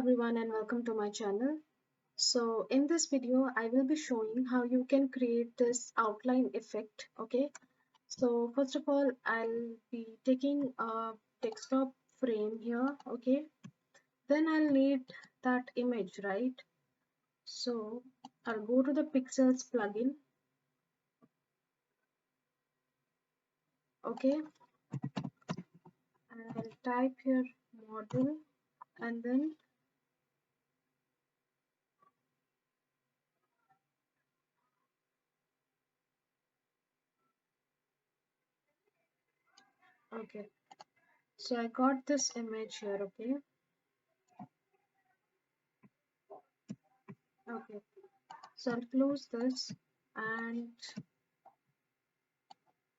everyone and welcome to my channel. So in this video I will be showing how you can create this outline effect. Okay, so first of all I'll be taking a desktop frame here. Okay, then I'll need that image, right? So I'll go to the pixels plugin. Okay, and I'll type here model and then okay, so I got this image here. Okay, so I'll close this and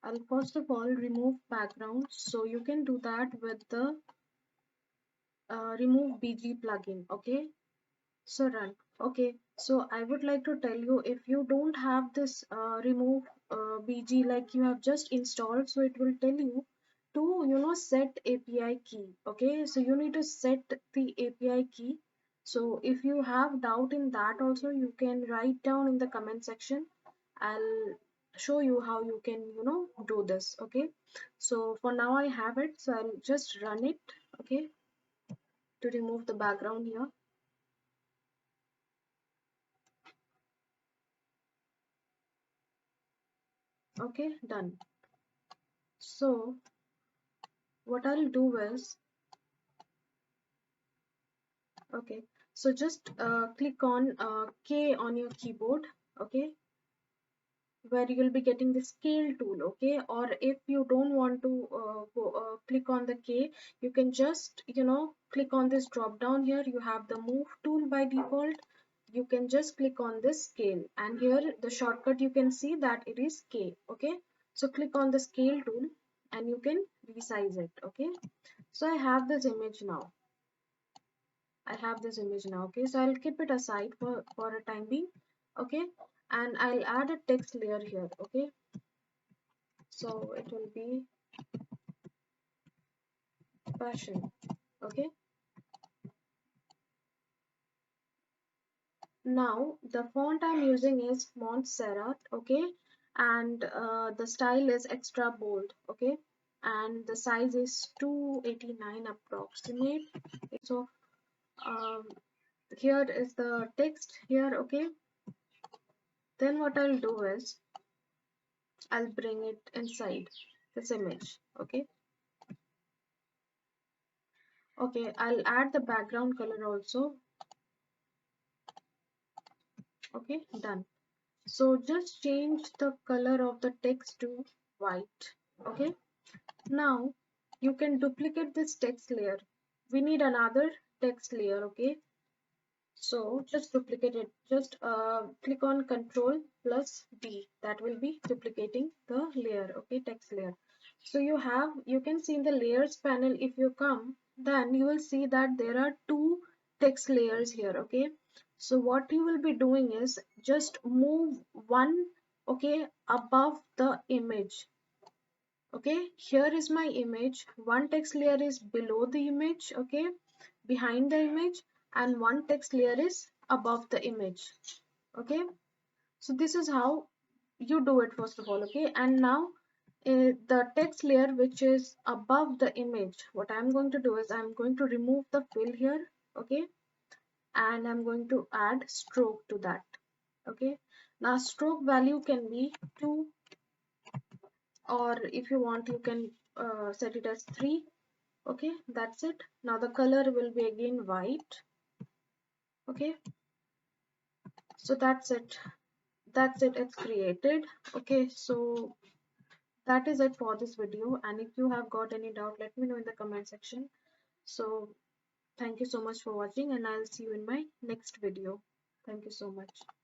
I'll first of all remove background. So you can do that with the remove BG plugin. Okay, so run. Okay, so I would like to tell you, if you don't have this remove BG, like you have just installed, so it will tell you to set API key. Okay, so you need to set the API key. So if you have doubt in that also, you can write down in the comment section. I'll show you how you can do this. Okay, so for now I have it, so I'll just run it. Okay, to remove the background here. Okay, done. So what I'll do is, okay, so just click on K on your keyboard. Okay, where you will be getting the scale tool. Okay, or if you don't want to click on the K, you can just click on this drop down here. You have the move tool by default. You can just click on this scale, and here the shortcut you can see that it is K. Okay, so click on the scale tool and you can resize it. Okay, so I have this image now. Okay, so I'll keep it aside for a time being. Okay, and I'll add a text layer here. Okay, so it will be passion. Okay, now the font I'm using is Montserrat. Okay, and the style is extra bold. Okay, and the size is 289 approximate. So um, here is the text here. Okay, then what I'll do is I'll bring it inside this image. Okay, okay, I'll add the background color also. Okay, done. So just change the color of the text to white. Okay, now you can duplicate this text layer. We need another text layer. Okay, so just duplicate it. Just click on Control plus D. That will be duplicating the layer. Okay, text layer. So you can see in the layers panel, if you come, then you will see that there are two text layers here. Okay, so what you will be doing is just move one, okay, above the image. Okay, here is my image. One text layer is below the image. Okay, behind the image, and one text layer is above the image. Okay, so this is how you do it first of all. Okay, and now the text layer which is above the image, what I'm going to do is I'm going to remove the fill here. Okay, and I'm going to add stroke to that. Okay, now stroke value can be 2, or if you want you can set it as 3. Okay, that's it. Now the color will be again white. Okay, so that's it, it's created. Okay, so that is it for this video, and if you have got any doubt, let me know in the comment section. So thank you so much for watching, and I'll see you in my next video. Thank you so much.